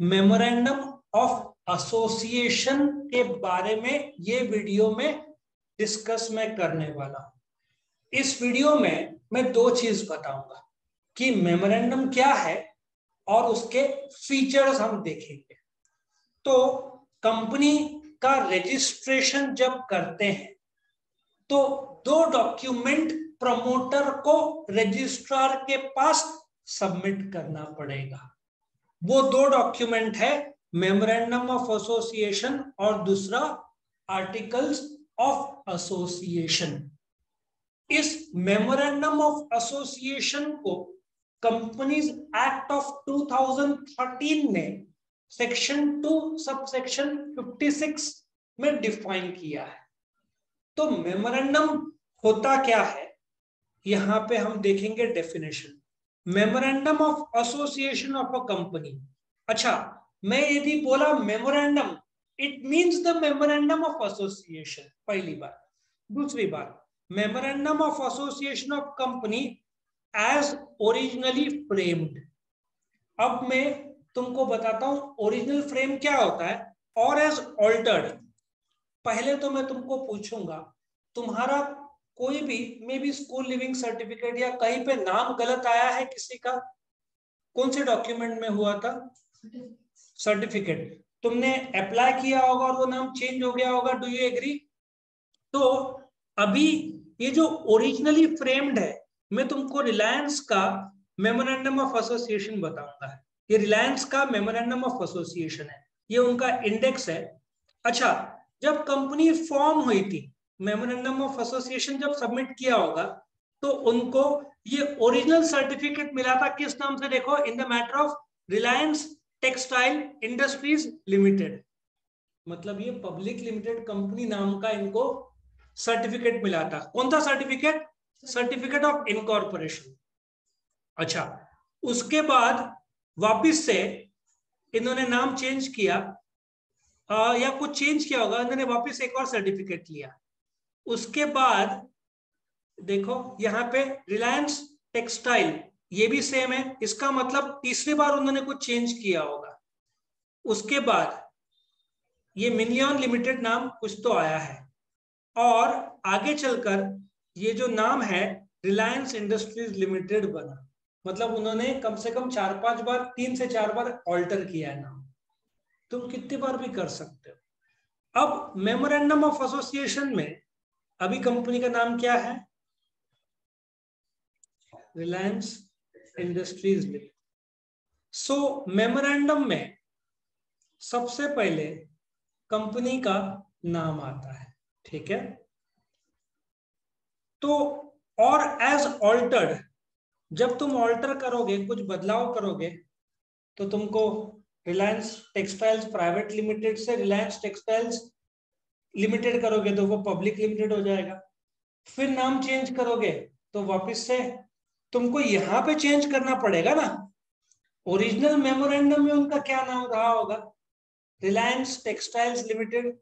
Memorandum of association के बारे में ये वीडियो में डिस्कस मैं करने वाला हूं। इस वीडियो में मैं दो चीज बताऊंगा कि मेमोरेंडम क्या है और उसके फीचर्स हम देखेंगे। तो कंपनी का रजिस्ट्रेशन जब करते हैं तो दो डॉक्यूमेंट प्रमोटर को रजिस्ट्रार के पास सबमिट करना पड़ेगा। वो दो डॉक्यूमेंट है, मेमोरेंडम ऑफ एसोसिएशन और दूसरा आर्टिकल्स ऑफ एसोसिएशन। इस मेमोरेंडम ऑफ एसोसिएशन को कंपनीज एक्ट ऑफ 2013 ने सेक्शन 2 सब सेक्शन 56 में डिफाइन किया है। तो मेमोरेंडम होता क्या है, यहां पे हम देखेंगे definition. Memorandum of association of a company. अच्छा, मैं यदि बोला memorandum, it means the memorandum of association, पहली बात। दूसरी बात, memorandum of association of company as originally framed. अब मैं तुमको बताता हूं ओरिजिनल फ्रेम क्या होता है और एज ऑल्टर्ड। पहले तो मैं तुमको पूछूंगा, तुम्हारा कोई भी may be school leaving certificate या कहीं पे नाम गलत आया है किसी का? कौन से डॉक्यूमेंट में हुआ था? सर्टिफिकेट। तुमने अप्लाई किया होगा और वो नाम चेंज हो गया होगा, डू यू एग्री? तो अभी ये जो ओरिजिनली फ्रेम्ड है, मैं तुमको रिलायंस का मेमोरेंडम ऑफ एसोसिएशन बताऊंगा। ये रिलायंस का मेमोरेंडम ऑफ एसोसिएशन है, ये उनका इंडेक्स है। अच्छा, जब कंपनी फॉर्म हुई थी, मेमोरेंडम ऑफ एसोसिएशन जब सबमिट किया होगा तो उनको ये ओरिजिनल सर्टिफिकेट मिला था। किस नाम से? देखो, in the matter of Reliance textile industries limited. मतलब ये पब्लिक लिमिटेड कंपनी नाम का इनको सर्टिफिकेट मिला था। कौन सा सर्टिफिकेट? Certificate of incorporation. अच्छा, उसके बाद वापिस से इन्होंने नाम चेंज किया, या कुछ चेंज किया होगा, इन्होंने वापिस एक और सर्टिफिकेट लिया। उसके बाद देखो यहाँ पे रिलायंस टेक्सटाइल, ये भी सेम है, इसका मतलब तीसरी बार उन्होंने कुछ चेंज किया होगा। उसके बाद ये मिनियन लिमिटेड नाम कुछ तो आया है, और आगे चलकर ये जो नाम है रिलायंस इंडस्ट्रीज लिमिटेड बना। मतलब उन्होंने कम से कम 4-5 बार, 3 से 4 बार ऑल्टर किया है नाम। तुम कितनी बार भी कर सकते हो। अब मेमोरेंडम ऑफ एसोसिएशन में अभी कंपनी का नाम क्या है? Reliance Industries Limited. So memorandum में सबसे पहले कंपनी का नाम आता है, ठीक है? तो और एज ऑल्टर्ड, जब तुम ऑल्टर करोगे, कुछ बदलाव करोगे, तो तुमको रिलायंस टेक्सटाइल्स प्राइवेट लिमिटेड से रिलायंस टेक्सटाइल्स लिमिटेड करोगे तो वो पब्लिक लिमिटेड हो जाएगा। फिर नाम चेंज करोगे तो वापस से तुमको यहां पे चेंज करना पड़ेगा ना। ओरिजिनल मेमोरेंडम में उनका क्या नाम रहा होगा? Reliance textiles limited.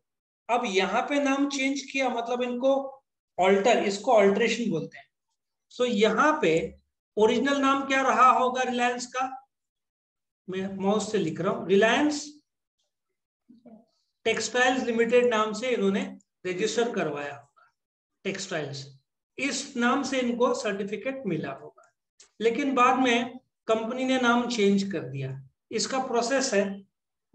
अब यहाँ पे नाम चेंज किया, मतलब इनको ऑल्टर, इसको ऑल्ट्रेशन बोलते हैं। सो यहाँ पे ओरिजिनल नाम क्या रहा होगा रिलायंस का? मैं माउस से लिख रहा हूं, रिलायंस टेक्सटाइल्स लिमिटेड नाम से इन्होंने रजिस्टर करवाया होगा, टेक्सटाइल्स, इस नाम से इनको सर्टिफिकेट मिला होगा। लेकिन बाद में कंपनी ने नाम चेंज कर दिया। इसका प्रोसेस है,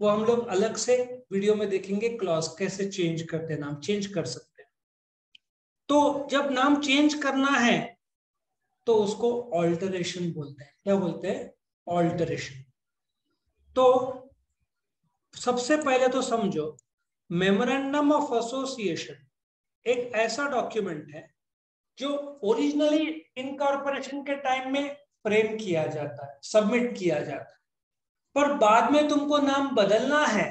वो हम लोग अलग से वीडियो में देखेंगे, क्लॉज कैसे चेंज करते हैं, नाम चेंज कर सकते हैं। तो जब नाम चेंज करना है तो उसको ऑल्टरेशन बोलते हैं। क्या बोलते हैं? ऑल्टरेशन। तो सबसे पहले तो समझो, मेमोरेंडम ऑफ एसोसिएशन एक ऐसा डॉक्यूमेंट है जो ओरिजिनली इनकॉर्पोरेशन के टाइम में फ्रेम किया जाता है, सबमिट किया जाता है, पर बाद में तुमको नाम बदलना है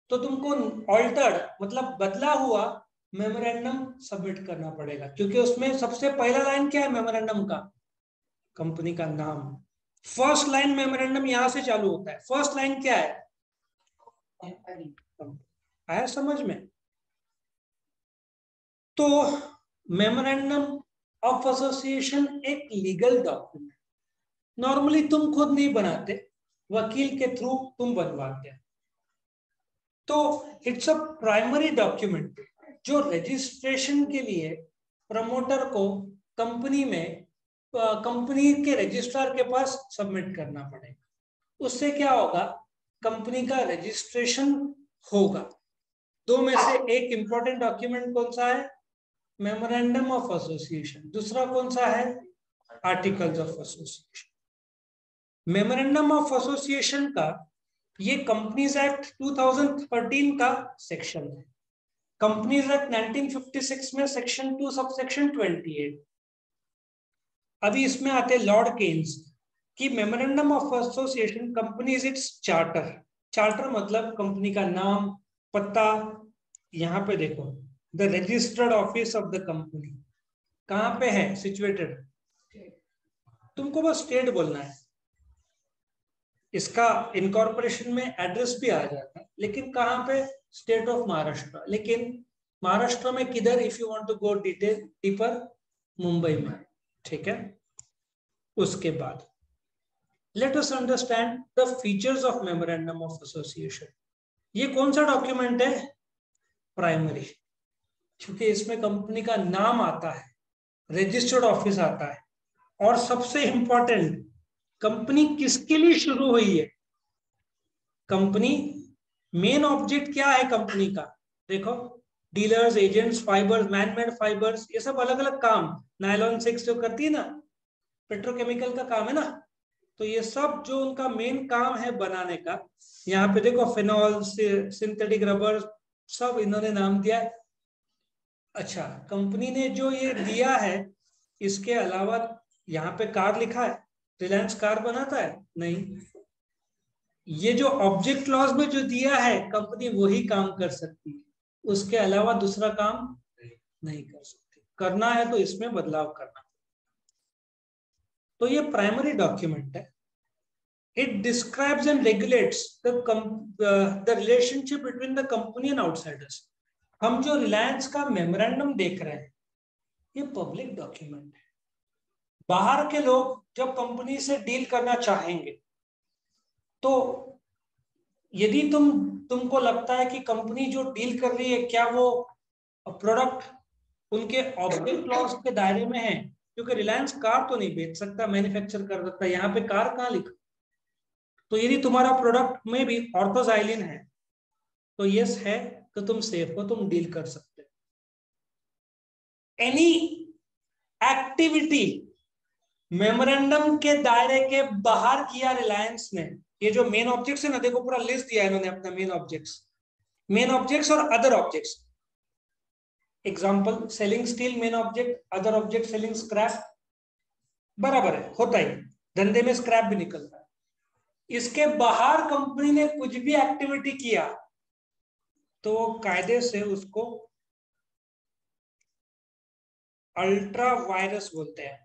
तो तुमको ऑल्टर्ड मतलब बदला हुआ मेमोरेंडम सबमिट करना पड़ेगा। क्योंकि उसमें सबसे पहला लाइन क्या है मेमोरेंडम का? कंपनी का नाम। फर्स्ट लाइन मेमोरेंडम यहां से चालू होता है। फर्स्ट लाइन क्या है? आया समझ में? तो मेमोरेंडम ऑफ एसोसिएशन एक लीगल डॉक्यूमेंट, नॉर्मली तुम खुद नहीं बनाते, वकील के थ्रू तुम बनवाते हो। तो इट्स अ प्राइमरी डॉक्यूमेंट जो रजिस्ट्रेशन के लिए प्रमोटर को कंपनी में कंपनी के रजिस्ट्रार के पास सबमिट करना पड़ेगा। उससे क्या होगा, कंपनी का रजिस्ट्रेशन होगा। दो में से एक इंपॉर्टेंट डॉक्यूमेंट कौन सा है, मेमोरेंडम ऑफ एसोसिएशन, दूसरा कौन सा है, articles of association. Memorandum of association का ये कंपनीज एक्ट 2013 का सेक्शन है। कंपनीज एक्ट 1956 में सेक्शन 2 सब सेक्शन 28। अभी इसमें आते लॉर्ड केन्स की memorandum of association companies it's charter. Charter मतलब कंपनी का नाम, पता। यहां पे देखो the registered office of the company कहां पे है सिचुएटेड, तुमको बस स्टेट बोलना है। इसका इनकॉर्पोरेशन में एड्रेस भी आ जाता है, लेकिन कहां पे, स्टेट ऑफ महाराष्ट्र। लेकिन महाराष्ट्र में किधर, if you want to go detail deeper, Mumbai में, ठीक है। उसके बाद let us understand the features of memorandum of association. ये कौन सा डॉक्यूमेंट है, प्राइमरी, क्योंकि इसमें कंपनी का नाम आता है, रजिस्टर्ड ऑफिस आता है, और सबसे इंपॉर्टेंट कंपनी किसके लिए शुरू हुई है। कंपनी मेन ऑब्जेक्ट क्या है कंपनी का, देखो dealers, agents, fibres, manmade fibres, ये सब अलग अलग काम, नायलॉन 6 जो करती है ना, पेट्रोकेमिकल का काम है ना, तो ये सब जो उनका मेन काम है बनाने का। यहाँ पे देखो फिनॉल, सिंथेटिक रबर, सब इन्होंने नाम दिया है। अच्छा, कंपनी ने जो ये दिया है, इसके अलावा यहाँ पे कार लिखा है, रिलायंस कार बनाता है, नहीं। ये जो ऑब्जेक्ट क्लॉज में जो दिया है, कंपनी वही काम कर सकती है, उसके अलावा दूसरा काम नहीं कर सकती। करना है तो इसमें बदलाव करना। तो ये प्राइमरी डॉक्यूमेंट है। It describes and regulates the relationship between the company and outsiders. हम जो रिलायंस का मेमोरेंडम देख रहे हैं, ये पब्लिक डॉक्यूमेंट है। बाहर के लोग जब कंपनी से डील करना चाहेंगे, तो यदि तुमको लगता है कि कंपनी जो डील कर रही है, क्या वो प्रोडक्ट उनके ऑब्जेक्ट क्लॉज के दायरे में है, क्योंकि रिलायंस कार तो नहीं बेच सकता, मैन्युफैक्चर कर सकता, यहाँ पे कार कहाँ लिखा। तो यदि तुम्हारा प्रोडक्ट में भी ऑर्थोजाइलिन है, तो यस है, तो तुम सेफ हो, तुम डील कर सकते हो। एनी एक्टिविटी मेमोरेंडम के दायरे के बाहर किया रिलायंस ने, ये जो मेन ऑब्जेक्ट्स है ना, देखो पूरा लिस्ट दिया है इन्होंने अपना, मेन ऑब्जेक्ट्स और other objects. Example, selling steel main object, other object selling scrap, बराबर है, होता ही, धंधे में स्क्रैप भी निकलता है। इसके बाहर कंपनी ने कुछ भी एक्टिविटी किया, तो कायदे से उसको अल्ट्रा वायरस बोलते हैं,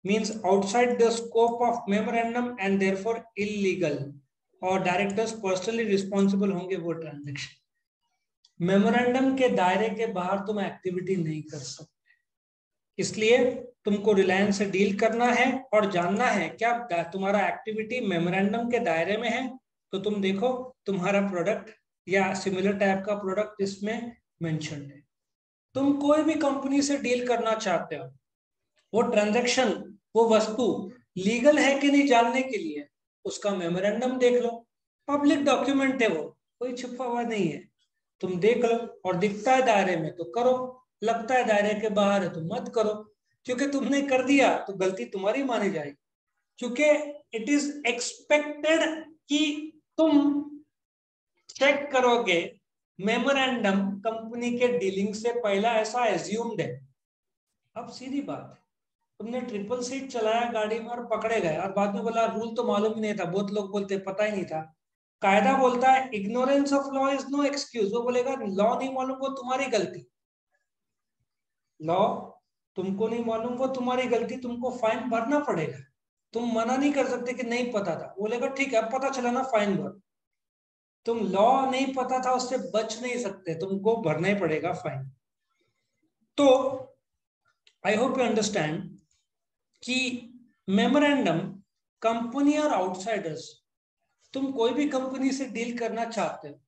means outside the scope of memorandum and therefore illegal, और डायरेक्टर्स पर्सनली रिस्पॉन्सिबल होंगे वो ट्रांजैक्शन। मेमोरेंडम के दायरे के बाहर तुम एक्टिविटी नहीं कर सकते। इसलिए तुमको रिलायंस से डील करना है और जानना है क्या तुम्हारा एक्टिविटी मेमोरेंडम के दायरे में है, तो तुम देखो तुम्हारा प्रोडक्ट या सिमिलर टाइप का प्रोडक्ट इसमें मेंशन है। तुम कोई भी कंपनी से डील करना चाहते हो, वो ट्रांजैक्शन, वो वस्तु लीगल है कि नहीं जानने के लिए उसका मेमोरेंडम देख लो। पब्लिक डॉक्यूमेंट है वो, कोई छुपा हुआ नहीं है, तुम देख लो, और दिखता है दायरे में तो करो, लगता है दायरे के बाहर है तो मत करो। क्योंकि तुमने कर दिया तो गलती तुम्हारी मानी जाएगी, क्योंकि इट इज एक्सपेक्टेड कि तुम चेक करोगे मेमोरेंडम कंपनी के डीलिंग से पहला, ऐसा एज्यूम्ड है। अब सीधी बात है, तुमने ट्रिपल सीट चलाया गाड़ी में और पकड़े गए, और बाद में बोला रूल तो मालूम ही नहीं था, बहुत लोग बोलते पता ही नहीं था। कायदा बोलता है ignorance of law is no excuse. वो बोलेगा लॉ नहीं मालूम वो तुम्हारी गलती, लॉ तुमको नहीं मालूम वो तुम्हारी गलती, तुमको फाइन भरना पड़ेगा। तुम मना नहीं कर सकते कि नहीं पता था, बोलेगा ठीक है अब पता चला ना, फाइन भर। तुम लॉ नहीं पता था उससे बच नहीं सकते, तुमको भरना ही पड़ेगा फाइन। तो आई होप यू अंडरस्टैंड कि मेमोरेंडम कंपनी और आउटसाइडर्स तुम कोई भी कंपनी से डील करना चाहते हो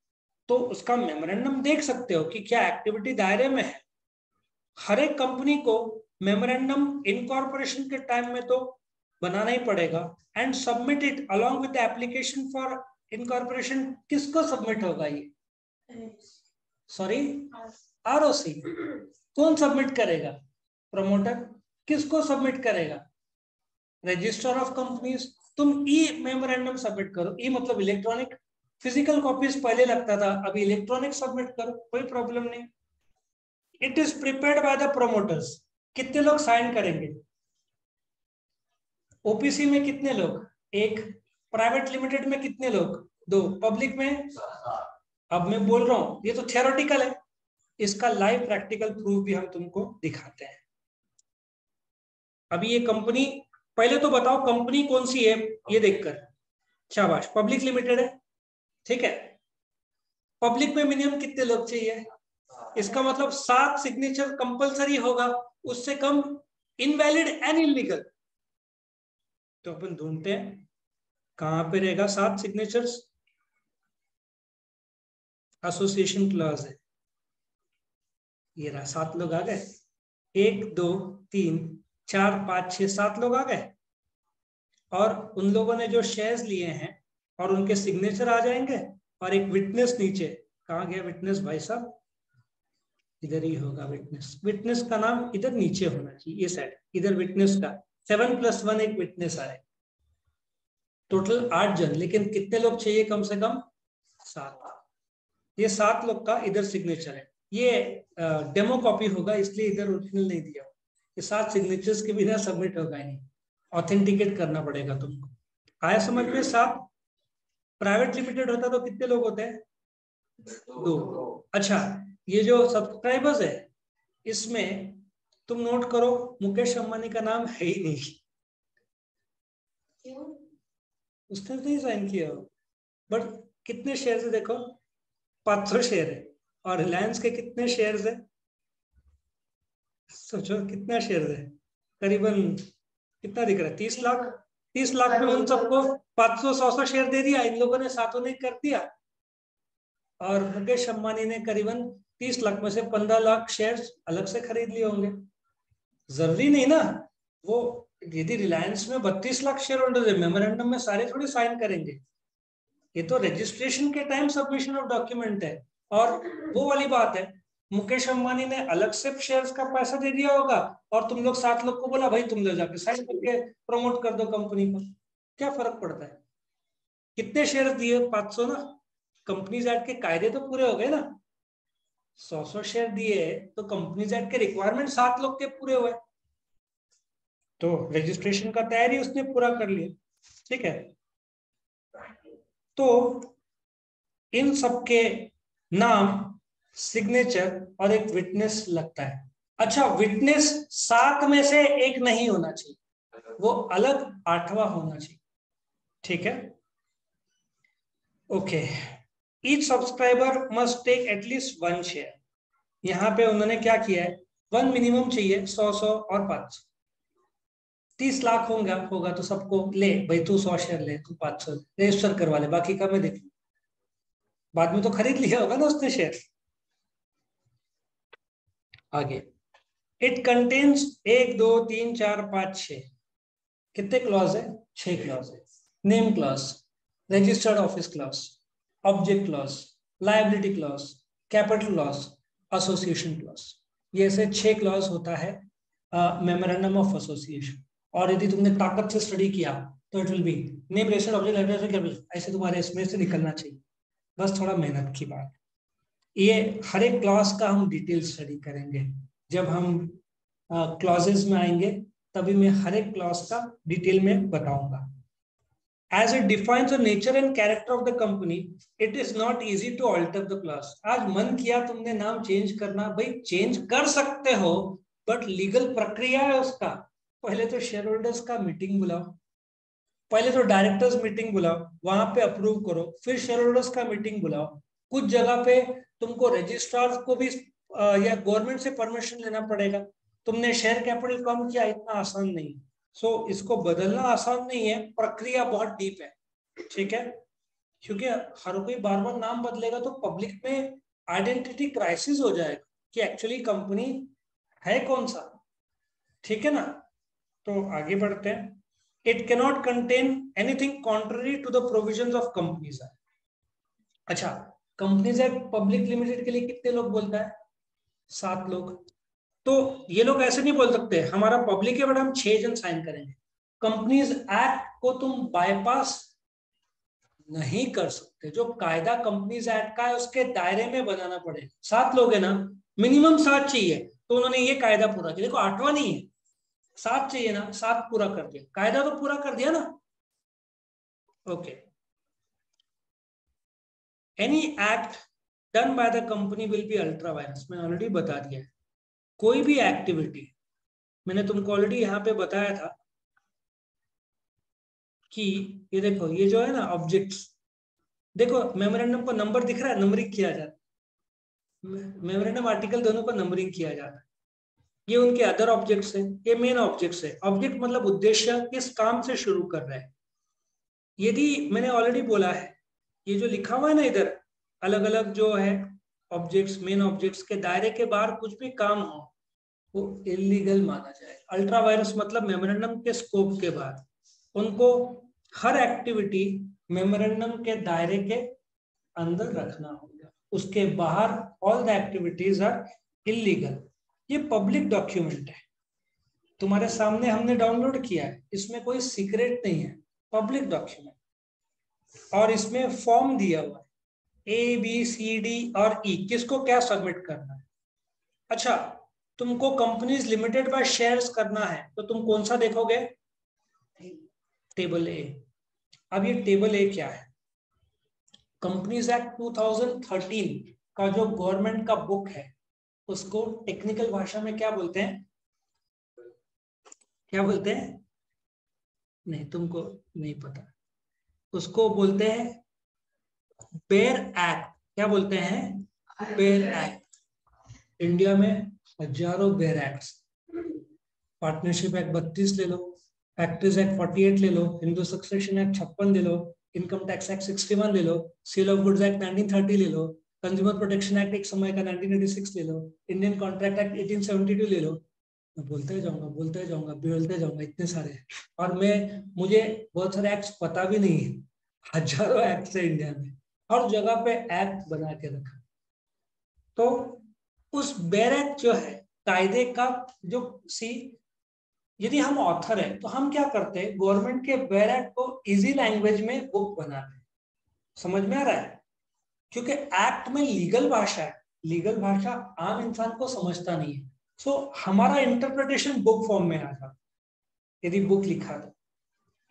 तो उसका मेमोरेंडम देख सकते हो कि क्या एक्टिविटी दायरे में है। हर एक कंपनी को मेमोरेंडम इनकॉर्पोरेशन के टाइम में तो बनाना ही पड़ेगा and submit it along with application for incorporation. किसको सबमिट होगा ये? Sorry, ROC. कौन सबमिट करेगा? प्रमोटर। किसको सबमिट करेगा? Register of companies. तुम ई मेमोरेंडम सबमिट करो। ई मतलब इलेक्ट्रॉनिक। फिजिकल कॉपीज पहले लगता था, अभी इलेक्ट्रॉनिक सबमिट करो, कोई प्रॉब्लम नहीं। It is prepared by the promoters. कितने लोग साइन करेंगे? ओपीसी में कितने लोग? एक। प्राइवेट लिमिटेड में कितने लोग? दो। पब्लिक में? अब मैं बोल रहा हूं ये तो थियोरेटिकल है, इसका लाइव प्रैक्टिकल प्रूफ भी हम तुमको दिखाते हैं। अभी ये कंपनी, पहले तो बताओ कंपनी कौन सी है ये देखकर। शाबाश, पब्लिक लिमिटेड है। ठीक है, पब्लिक में मिनिमम कितने लोग चाहिए? इसका मतलब 7 सिग्नेचर कंपलसरी होगा, उससे कम इनवैलिड एंड इलीगल। तो अपन ढूंढते हैं कहां पे रहेगा 7 सिग्नेचर्स। एसोसिएशन क्लॉज है, ये रहा। 7 लोग आ गए। 1 2 3 4 5 6 7 लोग आ गए। और उन लोगों ने जो शेयर्स लिए हैं और उनके सिग्नेचर आ जाएंगे। और एक विटनेस नीचे। कहाँ गया विटनेस भाई साहब? इधर ही होगा विटनेस। विटनेस का नाम इधर नीचे होना चाहिए, ये साइड। इधर विटनेस का 7+1 एक विटनेस आए। टोटल 8 जन, लेकिन कितने लोग चाहिए? कम से कम 7। ये 7 लोग का इधर सिग्नेचर है। ये डेमो कॉपी होगा, इसलिए इधर ओरिजिनल नहीं दिया। ये 7 सिग्नेचर्स के बिना सबमिट होगा ही नहीं, ऑथेंटिकेट करना पड़ेगा तुमको। आया समझ में? 7। प्राइवेट लिमिटेड होता तो कितने लोग होते हैं? 2। अच्छा, ये जो सब्सक्राइबर्स है इसमें तुम नोट करो, मुकेश अंबानी का नाम है ही नहीं। क्यों? उसने नहीं साइन किया। बट कितने शेयर है देखो, 500 शेयर है। और रिलायंस के कितने शेयर्स है? सोचो कितना शेयर है। करीबन कितना दिख रहा है? 30 लाख। 30 लाख में उन सबको 500 शेयर दे दिया, इन लोगों ने 7 ने कर दिया। और मुकेश अंबानी ने करीबन 30 लाख में से 15 लाख शेयर्स अलग से खरीद लिए होंगे। जरूरी नहीं ना वो, यदि रिलायंस में 32 लाख शेयर होल्डर है, मेमोरेंडम में सारे थोड़ी साइन करेंगे। ये तो रजिस्ट्रेशन के टाइम सबमिशन ऑफ डॉक्यूमेंट है। और वो वाली बात है, मुकेश अंबानी ने अलग से शेयर्स का पैसा दे दिया होगा और तुम लोग 7 लोग को बोला भाई तुम लोग जाके साइन करके प्रमोट कर दो कंपनी को। क्या फर्क पड़ता है? कितने शेयर दिए? 500 ना। कंपनीज एक्ट के कायदे तो पूरे हो गए ना। 100 शेयर दिए तो कंपनीज एक्ट के रिक्वायरमेंट 7 लोग के पूरे हुए, तो रजिस्ट्रेशन का तैयारी उसने पूरा कर लिया। ठीक है, तो इन सबके नाम, सिग्नेचर और एक विटनेस लगता है। अच्छा, विटनेस 7 में से एक नहीं होना चाहिए, वो अलग 8वां होना चाहिए। ठीक है, okay. Each subscriber must take at least 1 share. यहां पे उन्होंने क्या किया है, 1 मिनिमम चाहिए, 100 और 500। 30 लाख होगा तो सबको ले भाई, तू 100 शेयर ले, तू 500 रजिस्टर करवा ले, बाकी का मैं देख लूं। बाद में तो खरीद लिया होगा ना उसने शेयर। आगे, इट कंटेन्स 1 2 3 4 5 6। कितने क्लॉज है? 6 क्लॉज है। Name clause, registered office clause, object clause, liability clause, capital clause, association clause. ये ऐसे 6 क्लॉज होता है मेमोरेंडम ऑफ एसोसिएशन। और यदि तुमने ताकत से स्टडी किया तो it will be name, registered object, liability, capital, ऐसे तुम्हारे इसमें से निकलना चाहिए। बस थोड़ा मेहनत की बात। ये हर एक क्लॉज का हम डिटेल स्टडी करेंगे जब हम क्लॉजेस में आएंगे, तभी मैं हर एक क्लॉज का डिटेल में बताऊंगा। As it defines the nature and character of the company, it is not easy to alter the clause. आज मन किया तुमने नाम चेंज करना, भाई चेंज कर सकते हो, बट लीगल प्रक्रिया है उसका। पहले तो शेयर होल्डर्स का मीटिंग बुलाओ, पहले तो डायरेक्टर्स मीटिंग बुलाओ, वहां पे अप्रूव करो, फिर शेयर होल्डर्स का मीटिंग बुलाओ। कुछ जगह पे तुमको रजिस्ट्रार को भी या गवर्नमेंट से परमिशन लेना पड़ेगा। तुमने शेयर कैपिटल कम किया, इतना आसान नहीं। सो इसको बदलना आसान नहीं है, प्रक्रिया बहुत डीप है। ठीक है, क्योंकि हर कोई बार बार नाम बदलेगा तो पब्लिक में आइडेंटिटी क्राइसिस हो जाएगा कि एक्चुअली कंपनी है कौन सा, ठीक है ना। तो आगे बढ़ते हैं। It cannot contain anything contrary to the provisions of companies act. अच्छा, कंपनीज एक्ट पब्लिक लिमिटेड के लिए कितने लोग बोलता है? 7 लोग। तो ये लोग ऐसे नहीं बोल सकते हमारा पब्लिक है बट हम 6 जन साइन करेंगे। कंपनीज एक्ट को तुम बाईपास नहीं कर सकते। जो कायदा कंपनीज एक्ट का है उसके दायरे में बनाना पड़ेगा। 7 लोग है ना, मिनिमम 7 चाहिए। तो उन्होंने ये कायदा पूरा किया। देखो 8वां नहीं है, 7 चाहिए ना, 7 पूरा कर दिया, कायदा तो पूरा कर दिया ना। Okay, any act done by the company will be ultra vires. मैंने ऑलरेडी बता दिया है। कोई भी एक्टिविटी, मैंने तुमको ऑलरेडी यहाँ पे बताया था कि ये देखो, ये जो है ना ऑब्जेक्ट्स, देखो मेमोरेंडम को नंबर दिख रहा है, नंबरिंग किया जाता है। मेमोरेंडम आर्टिकल दोनों को नंबरिंग किया जाता है। ये उनके अदर ऑब्जेक्ट्स हैं, ये मेन ऑब्जेक्ट्स है। ऑब्जेक्ट मतलब उद्देश्य, किस काम से शुरू कर रहे हैं। यदि मैंने ऑलरेडी बोला है, ये जो लिखा हुआ है ना इधर, अलग अलग जो है ऑब्जेक्ट्स, मेन ऑब्जेक्ट्स के दायरे के बाहर कुछ भी काम हो वो इलीगल माना जाएगा। अल्ट्रा वायरस मतलब मेमोरेंडम के स्कोप के बाहर, उनको हर एक्टिविटी मेमोरेंडम के दायरे के अंदर रखना होगा। उसके बाहर all the activities are illegal. ये पब्लिक डॉक्यूमेंट है, तुम्हारे सामने हमने डाउनलोड किया है, इसमें कोई सीक्रेट नहीं है, पब्लिक डॉक्यूमेंट। और इसमें फॉर्म दिया हुआ है ABCD और E, किसको क्या सबमिट करना है। अच्छा, तुमको कंपनीज लिमिटेड बाय शेयर्स करना है तो तुम कौन सा देखोगे? टेबल ए। अब ये टेबल ए क्या है? कंपनीज एक्ट 2013 का जो गवर्नमेंट का बुक है उसको टेक्निकल भाषा में क्या बोलते हैं? क्या बोलते हैं? नहीं, तुमको नहीं पता। उसको बोलते हैं बेयर एक्ट। क्या बोलते हैं? Bare act. इंडिया में हजारों बेयर एक्ट्स। पार्टनरशिप एक्ट 32 ले लो, फैक्ट्रीज एक्ट 48 ले लो, हिंदू सक्सेशन एक्ट 56 ले लो, इनकम टैक्स एक्ट 61 ले लो, सेल ऑफ गुड्स एक्ट 1930 ले लो, कंज्यूमर प्रोटेक्शन एक्ट एक समय का 1986 ले लो, इंडियन कॉन्ट्रैक्ट एक्ट 1872 ले लो। मैं बोलते जाऊंगा बोलते जाऊंगा बोलते जाऊंगा, इतने सारे। और मुझे बहुत सारे एक्ट्स पता भी नहीं है। हजारों एक्ट है इंडिया में, हर जगह पे एक्ट बना के रखा। तो उस बेयर एक्ट जो है कायदे का, जो यदि हम ऑथर है तो हम क्या करते हैं, गवर्नमेंट के बेयर एक्ट को इजी लैंग्वेज में बुक बनाते हैं। समझ में आ रहा है? क्योंकि एक्ट में लीगल भाषा है, लीगल भाषा आम इंसान को समझता नहीं है। सो हमारा इंटरप्रिटेशन बुक फॉर्म में आ जाता यदि बुक लिखा तो,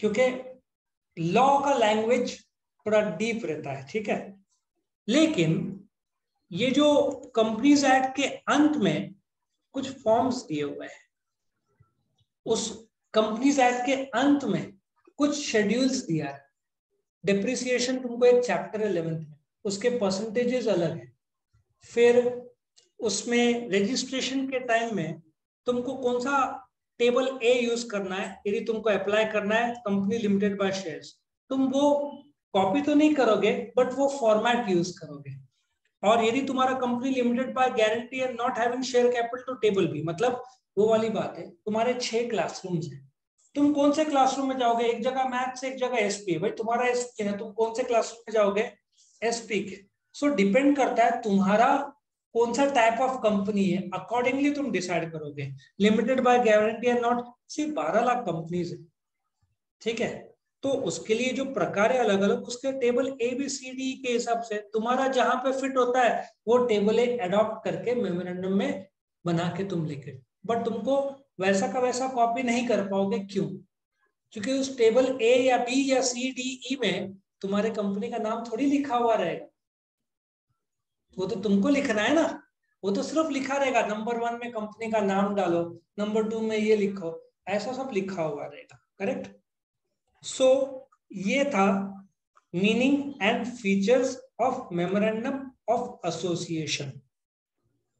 क्योंकि लॉ का लैंग्वेज थोड़ा डीप रहता है, ठीक है। लेकिन ये जो कंपनीज एक्ट के अंत में कुछ फॉर्म्स दिए हुए हैं, उस कंपनीज एक्ट के अंत में कुछ शेड्यूल्स दिया है। डिप्रिसिएशन तुमको एक चैप्टर 11 में, उसके परसेंटेजेस अलग है। फिर उसमें रजिस्ट्रेशन के टाइम में तुमको कौन सा टेबल ए यूज करना है यदि तुमको अप्लाई करना है कंपनी लिमिटेड बाय शेयर्स। तुम वो कॉपी तो नहीं करोगे बट वो फॉर्मेट यूज करोगे। और यदि तुम्हारा company limited by guarantee and not having share capital to table B, मतलब वो वाली बात है, तुम्हारे 6 क्लासरूम्स हैं, तुम कौन से क्लासरूम में जाओगे? एक जगह मैथ्स, एक जगह एसपी। भाई तुम्हारा एसपी है, तुम कौन से क्लासरूम में जाओगे? एसपी के। सो डिपेंड करता है तुम्हारा कौन सा टाइप ऑफ कंपनी है, अकॉर्डिंगली तुम डिसाइड करोगे। Limited by guarantee and not, सिर्फ 12 लाख कंपनीज है, ठीक है। तो उसके लिए जो प्रकार है अलग अलग, उसके टेबल ABCD के हिसाब से तुम्हारा जहां पे फिट होता है वो टेबल ए अडॉप्ट करके मेमोरेंडम में बना के तुम लेके। बट तुमको वैसा का वैसा कॉपी नहीं कर पाओगे। क्यों? क्योंकि उस टेबल ए या बी या CDE में तुम्हारे कंपनी का नाम थोड़ी लिखा हुआ रहेगा, वो तो तुमको लिखना है ना। वो तो सिर्फ लिखा रहेगा, नंबर 1 में कंपनी का नाम डालो, नंबर 2 में ये लिखो, ऐसा सब लिखा हुआ रहेगा, करेक्ट। सो ये था meaning and features of memorandum of association.